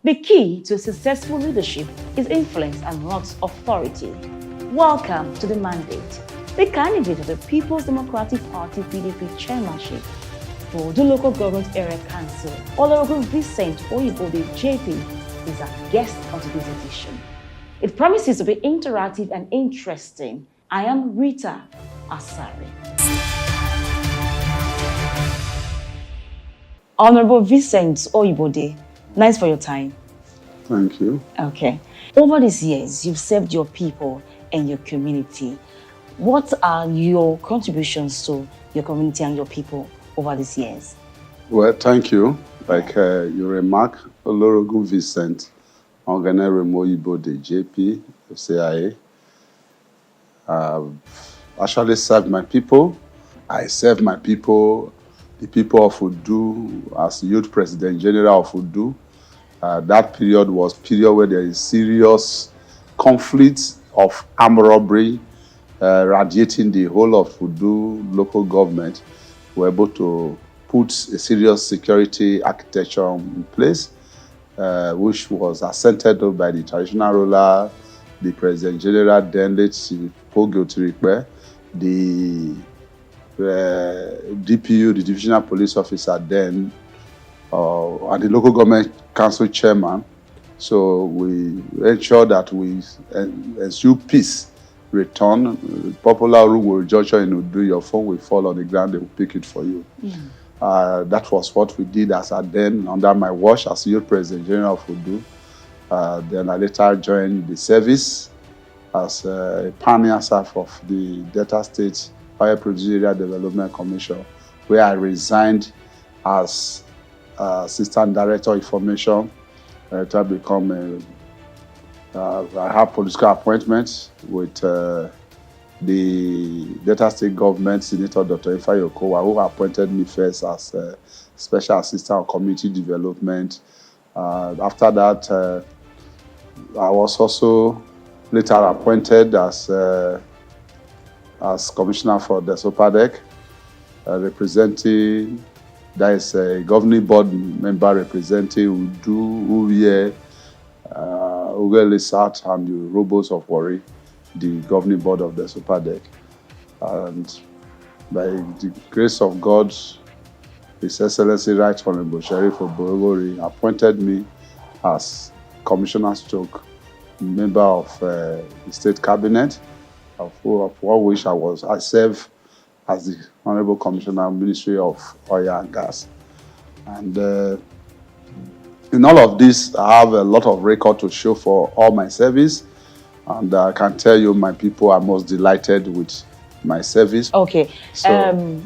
The key to successful leadership is influence and not authority. Welcome to the mandate. The candidate of the People's Democratic Party PDP Chairmanship for Udu Local Govt Council, Olorogun Vincent Oyibode JP, is our guest on today's edition. It promises to be interactive and interesting. I am Rita Asari. Honorable Vincent Oyibode, nice for your time. Thank you. Okay. Over these years, you've served your people and your community. What are your contributions to your community and your people over these years? Well, thank you. Like you remark, Olorogun Vincent Oyibode JP, CIA. I've actually served my people. I serve my people, the people of Udu, as youth president general of Udu. That period was period where there is serious conflict of armed robbery radiating the whole of Udu local government. We were able to put a serious security architecture in place, which was assented by the traditional ruler, the president general, then late Pogo Tirikpe, the DPU, the divisional police officer then, and the local government council chairman. So we ensure that we ensure peace, return. Popular rule will judge you and do your phone will fall on the ground, they will pick it for you. That was what we did as I then, under my watch as youth president general of Udu. Then I later joined the service as a pioneer staff of the Delta State Fire Producer Area Development Commission, where I resigned as Assistant Director of Information to become I have political appointments with the Delta State government, Senator Dr. Ifeanyi Okowa, who appointed me first as Special Assistant on Community Development. After that, I was also later appointed as Commissioner for the SOPADEC, representing, that is a governing board member representing Udu, Ugele South and the Robos of Warri, the governing board of the SOPADEC. And by the grace of God, His Excellency Right Honorable Sheriff Oborogori appointed me as Commissioner Stroke, member of the State Cabinet, of which I serve as the Honorable Commissioner, Ministry of Oil and Gas. And in all of this, I have a lot of record to show for all my service. And I can tell you, my people are most delighted with my service. Okay. So,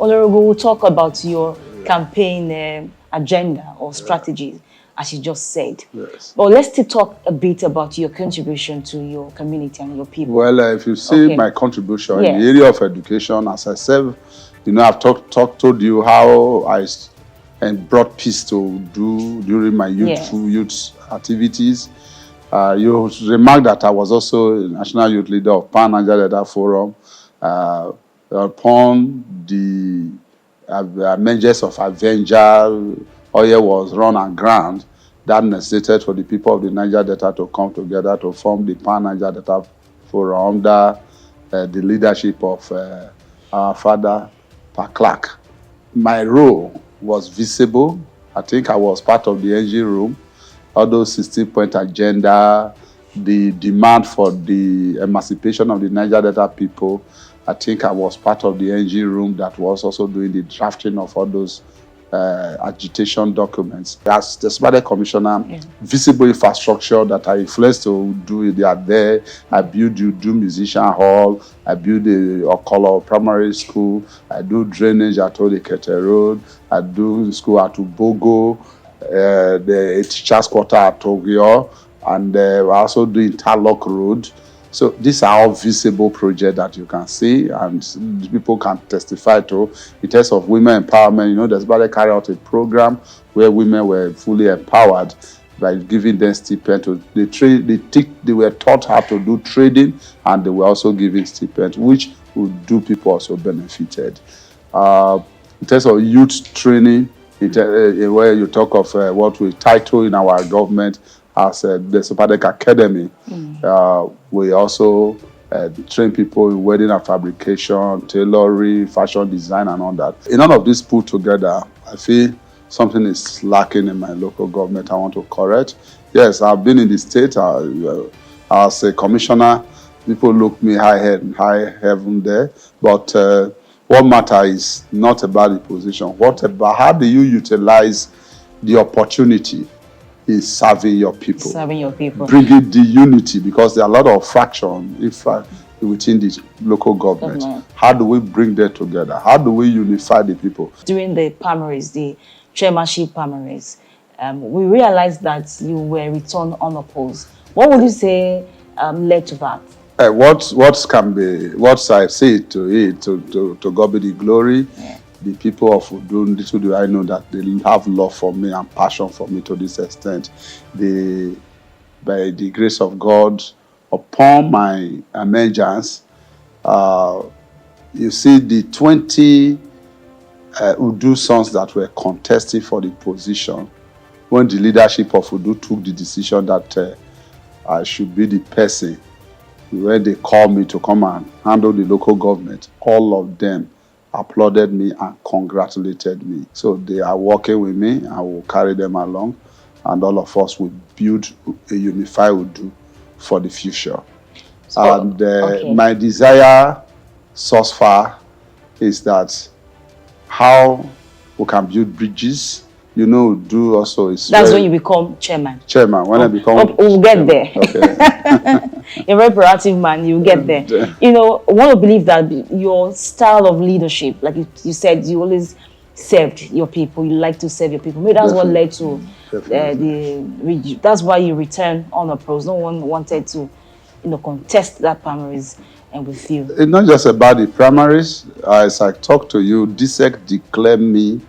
Olorogun, we'll talk about your campaign agenda or strategies, as you just said. Yes. But let's still talk a bit about your contribution to your community and your people. Well, if you see my contribution in the area of education, as I said, I've told you how I brought peace to do during my youth activities. You remarked that I was also a national youth leader of Pan-Niger Delta Forum. Upon the measures of Avenger, oil was run and ground. That necessitated for the people of the Niger Delta to come together to form the Pan-Niger Delta Forum under the leadership of our father, Pa Clark. My role was visible. I think I was part of the engine room. All those 16-point agenda, the demand for the emancipation of the Niger Delta people. I think I was part of the engine room that was also doing the drafting of all those agitation documents. As the SOPADEC commissioner, visible infrastructure that I influenced to do, they are there. I build Udu Musician Hall, I build the Okolo Primary School, I do drainage at Odekete Road, I do school at Ubogo, the teachers quarter at Tokyo, and I also do Interlock Road. So these are all visible projects that you can see and people can testify to. In terms of women empowerment, there's about to carry out a program where women were fully empowered by giving them stipend. They were taught how to do trading, and they were also given stipend, which Udu people also benefited. In terms of youth training, where you talk of what we title in our government as the Sopadec Academy. We also train people in wedding and fabrication, tailoring, fashion design, and all that. In all of this put together, I feel something is lacking in my local government I want to correct. Yes, I've been in the state as a commissioner. People look me high heaven there. But what matters is not about the position. What about how do you utilize the opportunity in serving your people? Serving your people. Bringing the unity, because there are a lot of fraction within the local government. How do we bring them together? How do we unify the people? During the primaries, the chairmanship primaries, we realized that you were returned unopposed. What would you say led to that? What I say to it, to God be the glory. Yeah. The people of Udu, little do I know that they have love for me and passion for me to this extent. By the grace of God, upon my emergence, you see the 20 Udu sons that were contesting for the position, when the leadership of Udu took the decision that I should be the person, when they called me to come and handle the local government, all of them applauded me and congratulated me. So they are working with me. I will carry them along, and all of us will build a unified Udu for the future. So, and my desire thus far is that how we can build bridges. You know, Udu also is. That's when you become chairman. Chairman. When I become. We'll get chairman. there. Okay. You're a very proactive man. You get there. You know, I want to believe that your style of leadership, like you said, you always served your people. You like to serve your people. Maybe that's what led to that's why you returned unopposed. No one wanted to, contest that primaries and with you. It's not just about the primaries. As I talk to you, DSEC declared me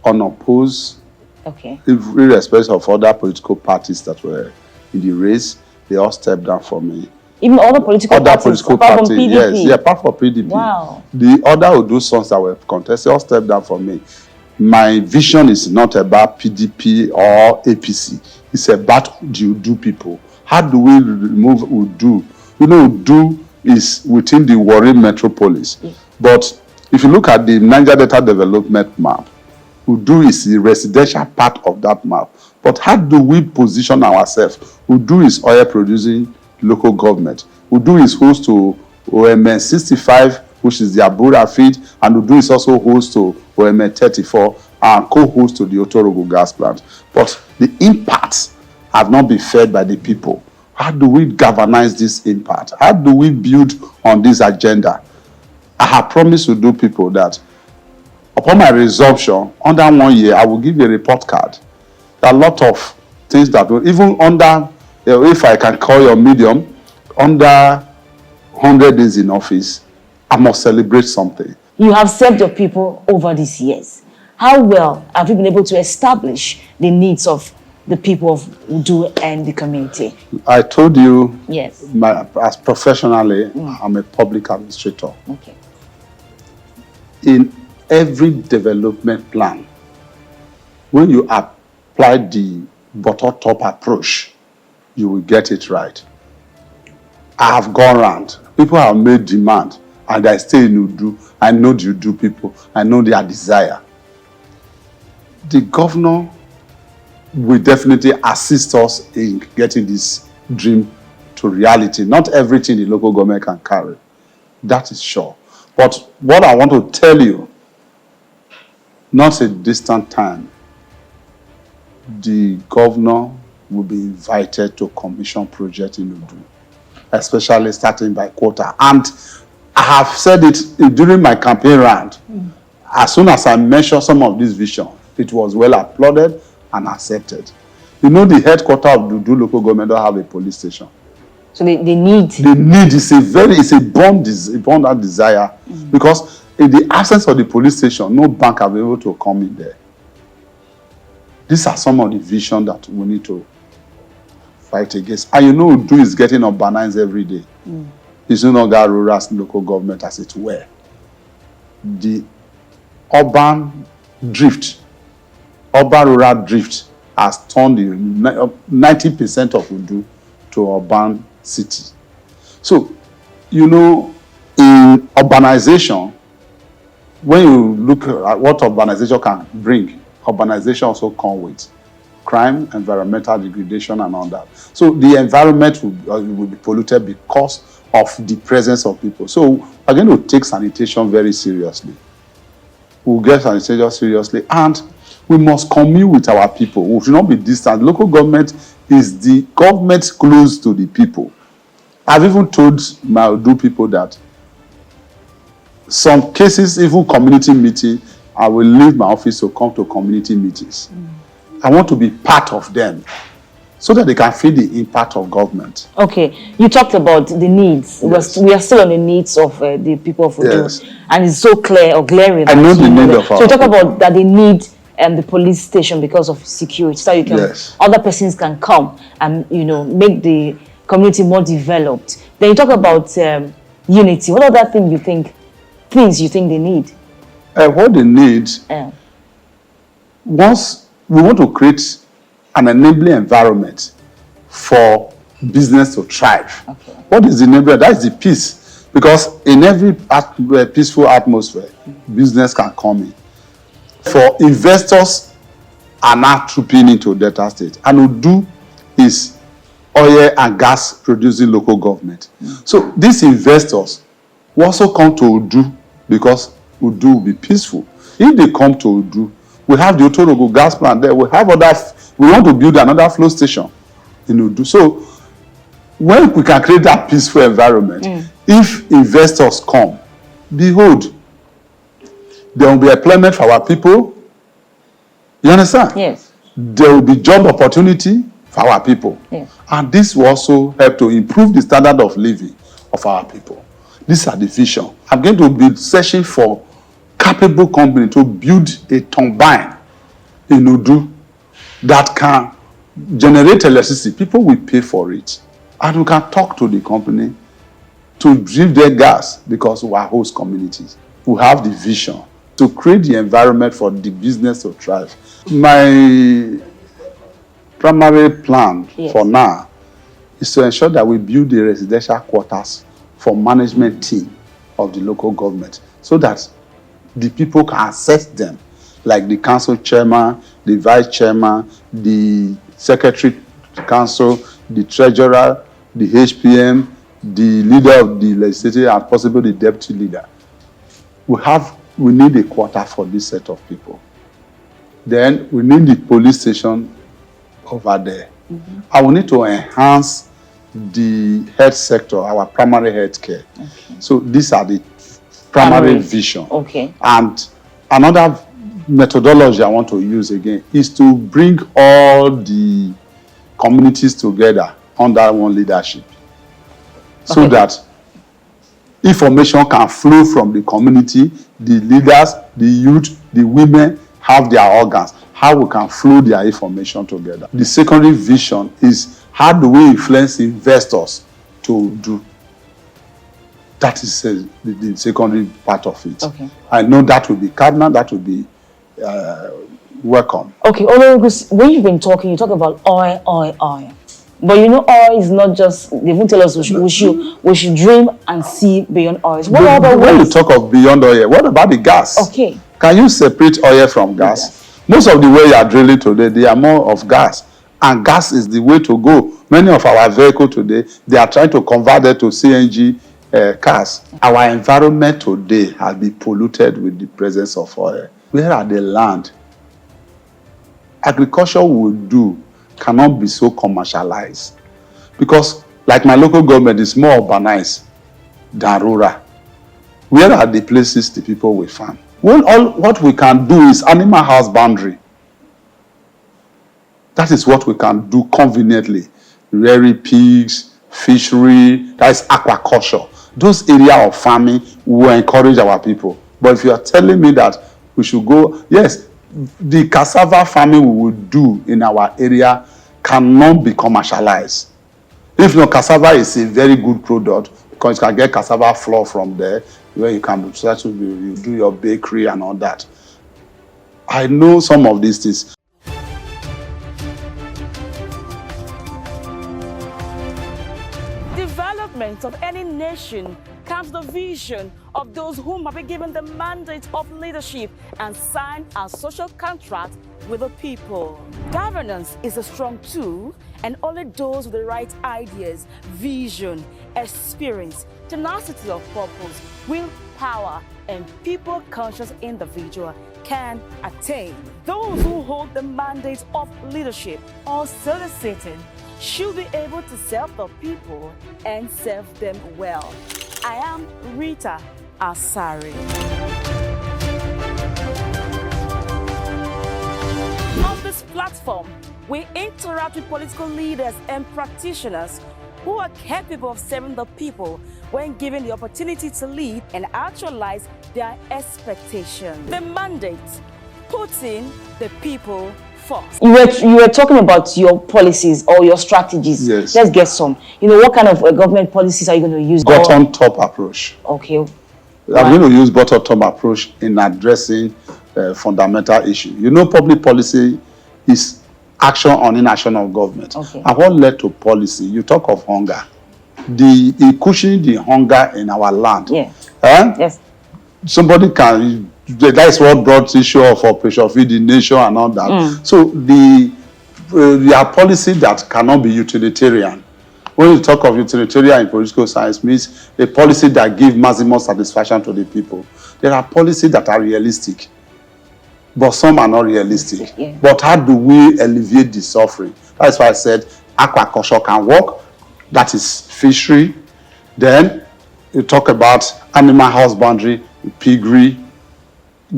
unopposed. Okay. Irrespective of other political parties that were in the race, they all stepped down for me. Even other political parties, apart from PDP? Yes, yeah, apart from PDP. Wow. The other Udu sons that were contested all stepped down for me. My vision is not about PDP or APC. It's about the Udu people. How do we remove Udu? You know, Udu is within the Warri metropolis. Yeah. But if you look at the Niger Delta development map, Udu is the residential part of that map. But how do we position ourselves? Udu is oil producing local government. Udu is host to OMN 65, which is the Abura feed, and Udu is also host to OMN 34 and co-host to the Olorogun gas plant. But the impacts have not been fed by the people. How do we galvanize this impact? How do we build on this agenda? I have promised Udu people that upon my resumption, under 1 year, I will give you a report card. There are a lot of things that will, even under, if I can call your medium, under 100 days in office, I must celebrate something. You have served your people over these years. How well have you been able to establish the needs of the people of Udu and the community? I told you, yes, as professionally, I'm a public administrator. Okay. In every development plan, when you apply the bottom-top approach, you will get it right. I have gone around. People have made demand, and I stay in Udu. I know the Udu people. I know their desire. The governor will definitely assist us in getting this dream to reality. Not everything the local government can carry. That is sure. But what I want to tell you, not a distant time, the governor will be invited to commission projects in Udu, especially starting by quota. And I have said it during my campaign round. As soon as I mentioned some of this vision, it was well applauded and accepted. You know, the headquarters of the Udu local government don't have a police station. So they need. The need is a born desire, because in the absence of the police station, no bank will be able to come in there. These are some of the vision that we need to fight against. And you know, Udu is getting urbanized every day. It's no longer rural local government as it were. The urban rural drift has turned the 90% of Udu to urban city. So, you know, in urbanization, when you look at what urbanization can bring, urbanization also comes with crime, environmental degradation, and all that. So the environment will be polluted because of the presence of people. So we're going to take sanitation very seriously. We'll get sanitation seriously, and we must commune with our people. We should not be distant. Local government is the government close to the people. I've even told my Udu people that some cases, even community meeting, I will leave my office to come to community meetings. I want to be part of them so that they can feel the impact of government. Okay, you talked about the needs. Yes. We are still on the needs of the people of Udu. Yes. And it's so clear or glaring. I know the need of our So you talk people. about that they need the police station because of security, so you can Yes. other persons can come and make the community more developed. Then you talk about unity. What other things you think they need? What they need, once we want to create an enabling environment for business to thrive. Okay. What is the enabling? That is the peace. Because in every peaceful atmosphere, business can come in. For investors are now trooping into Delta State. And Udu is oil and gas producing local government. So these investors will also come to Udu because Udu will be peaceful. If they come to Udu, we have the Olorogun gas plant there. We want to build another flow station in Udu. So when we can create that peaceful environment, if investors come, behold, there will be employment for our people. You understand? Yes. There will be job opportunity for our people. Yes. And this will also help to improve the standard of living of our people. These are the vision. I'm going to be searching for capable company to build a turbine in Udu that can generate electricity. People will pay for it. And we can talk to the company to give their gas because we are host communities. We have the vision to create the environment for the business to thrive. My primary plan for now is to ensure that we build the residential quarters for management team of the local government so that the people can access them, like the council chairman, the vice chairman, the secretary to council, the treasurer, the HPM, the leader of the legislature, and possibly the deputy leader. We need a quarter for this set of people. Then we need the police station over there. And we need to enhance the health sector, our primary health care. So these are the primary vision. Okay. And another methodology I want to use again is to bring all the communities together under one leadership so that information can flow from the community, the leaders, the youth, the women have their organs, how we can flow their information together. The secondary vision is how do we influence investors to do. That is the secondary part of it. Okay. I know that will be cardinal, that will be welcome. Okay, Olorogun, when you've been talking, you talk about oil. But oil is not just, they won't tell us we should dream and see beyond oil. What other ways? When you talk of beyond oil, what about the gas? Okay. Can you separate oil from gas? Yes. Most of the way you are drilling today, they are more of gas. And gas is the way to go. Many of our vehicles today, they are trying to convert them to CNG cars. Our environment today has been polluted with the presence of oil. Where are the land? Agriculture will do cannot be so commercialized. Because like my local government is more urbanized than rural. Where are the places the people will farm? Well, what we can do is animal house boundary. That is what we can do conveniently. Rearing pigs, fishery, that is aquaculture. Those areas of farming will encourage our people. But if you are telling me that we should go, yes, the cassava farming we will do in our area cannot be commercialized. If not, cassava is a very good product because you can get cassava flour from there where you can you do your bakery and all that. I know some of these things. development of any nation comes the vision of those whom have been given the mandate of leadership and signed a social contract with the people. Governance is a strong tool, and only those with the right ideas, vision, experience, tenacity of purpose, willpower, and people-conscious individual can attain. Those who hold the mandate of leadership or soliciting should be able to serve the people and serve them well. I am Rita Asari. On this platform, we interact with political leaders and practitioners who are capable of serving the people when given the opportunity to lead and actualize their expectations. The mandate, putting the people first. You were talking about your policies or your strategies. Yes. Let's get some. What kind of government policies are you going to use? Bottom-top approach. Okay. I'm going to use bottom-top approach in addressing fundamental issues. Public policy is action on inaction of government. Okay. And what led to policy? You talk of hunger. The cushioning the hunger in our land. Yeah. Yes. Somebody can. That is what brought issue of Operation Feed the Nation and all that. So there are policy that cannot be utilitarian. When you talk of utilitarian in political science, means a policy that gives maximum satisfaction to the people. There are policies that are realistic, but some are not realistic. Yeah. But how do we alleviate the suffering? That's why I said aquaculture can work. That is fishery. Then you talk about animal husbandry, piggery,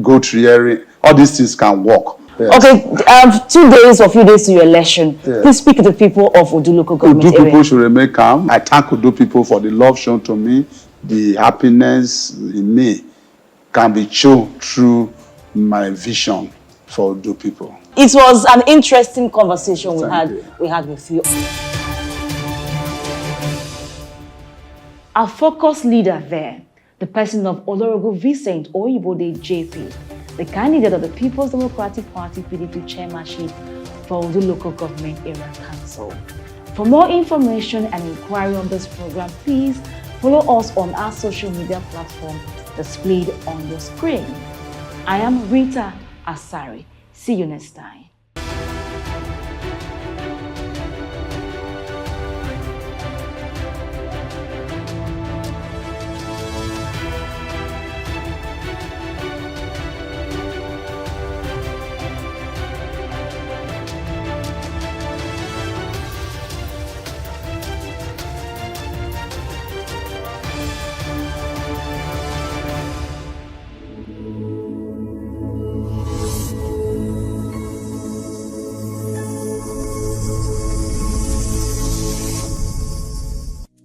goat rearing. All these things can work. Yes. Okay, 2 days or few days to your election. Yes. Please speak to the people of Udu Local Government Udu area. people should remain calm. I thank Udu people for the love shown to me. The happiness in me can be shown through my vision for Udu people. It was an interesting conversation we had with you. Our focus leader there, the person of Olorogun Vincent Oyibode JP, the candidate of the People's Democratic Party PDP Chairmanship for Udu Local Government Area Council. For more information and inquiry on this program, please follow us on our social media platform displayed on your screen. I am Rita Asari. See you next time.